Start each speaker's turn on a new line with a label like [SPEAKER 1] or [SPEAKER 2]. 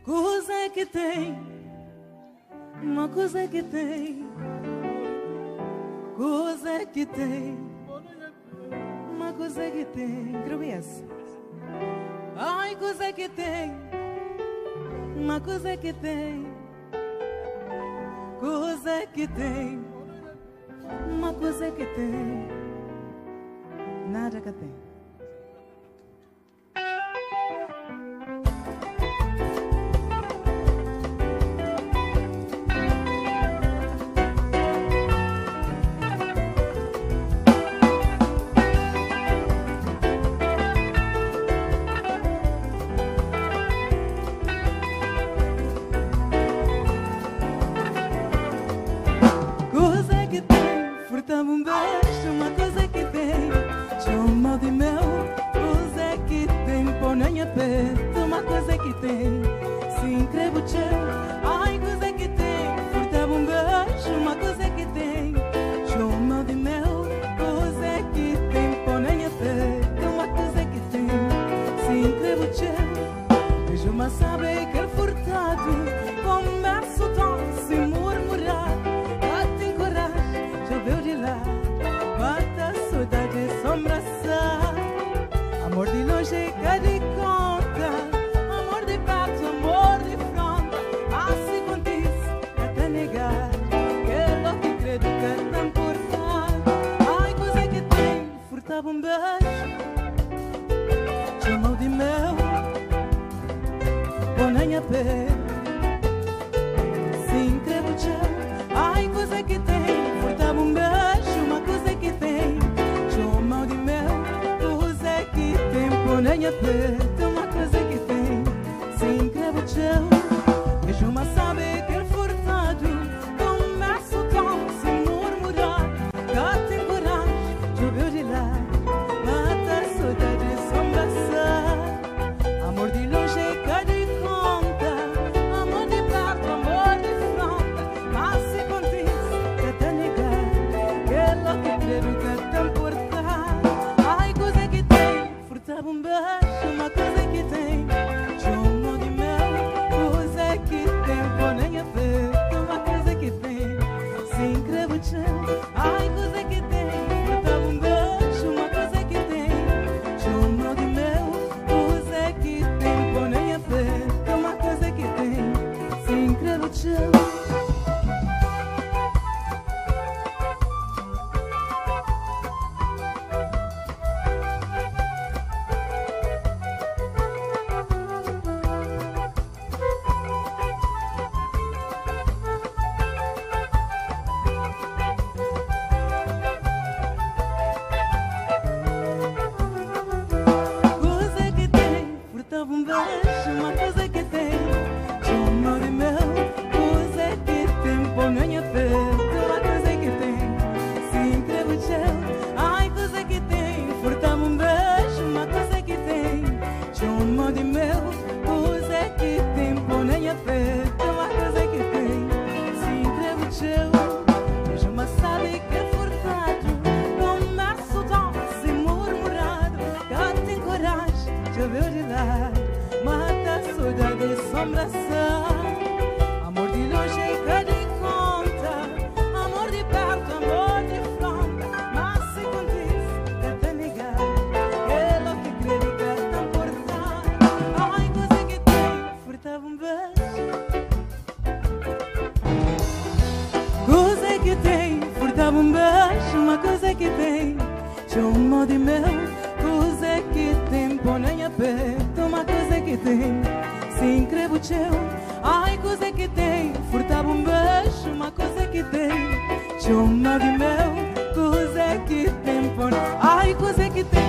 [SPEAKER 1] Coisa que tem, uma coisa que tem, coisa que tem, uma coisa que tem, Grubias. Ai, coisa que tem, uma coisa que tem, coisa que tem, uma coisa que tem, nada que tem.
[SPEAKER 2] Um beijo, uma coisa que tem, chama de mel, coisa que tem, põe a peito, uma coisa que tem, se inscreve o teu, ai, coisa que tem, furtava um beijo, uma coisa que tem, chama de mel, coisa que tem, põe a peito, uma coisa que tem, se inscreve o teu, beijo, mas sabe que é furtado, começo tão se murmurar. Mata a saudade assombração. Amor de longe que de conta, amor de perto, amor de fronte. Mas se condiz até negar que é lo que credo que é tão importante. Ai, coisa que tem, furtava um beijo, chamou de meu, põe a pé, se inscreve o tchau. Ai, coisa que tem, furtava um beijo. Nem a perto, uma coisa que tem, se inscreve o teu, beijo, uma sabe que é furtado, começa o tom, se murmurar, cá tem coragem, choveu de lá, mata a saudade assombração, amor de longe cá de conta, amor de perto, amor de fronte, mas se condiz que até negar, que é lo que creio que é tão importante, ai, coisa que tem, furtava um beijo. Uma coisa que tem, chama de mel, coisa que tem, põe a peito, uma coisa que tem, se inscreve o teu, ai, coisa que tem, furtava um beijo, uma coisa que tem, chama de mel, coisa que tem, põe a peito, uma coisa que tem, se inscreve o teu. Um beijo, uma coisa que tem, chama de mel, coisa que tem, põe a peito, uma coisa que tem, se inscreve o teu, ai, coisa que tem, furtava um beijo, uma coisa que tem, chama de mel, coisa que tem, põe a peito, uma coisa que tem, se inscreve o teu, beijo, mas sabe que é furtado, começa o tom, se murmurado, cá tem coragem, choveu de lá. Mata a saudade assombração, amor de longe que de conta, amor de perto, amor de fronte, mas se condiz até negar, que é lo que creio que é tão importante. Ai, coisa que tem, furtava um beijo, coisa que tem, furtava um beijo, uma coisa que tem, chama de mel, coisa que tem, põe a peito, uma coisa que tem, se inscreve o teu, ai, coisa que tem, furtava um beijo, uma coisa que tem, chama de mel, coisa que tem, põe, ai, coisa que tem.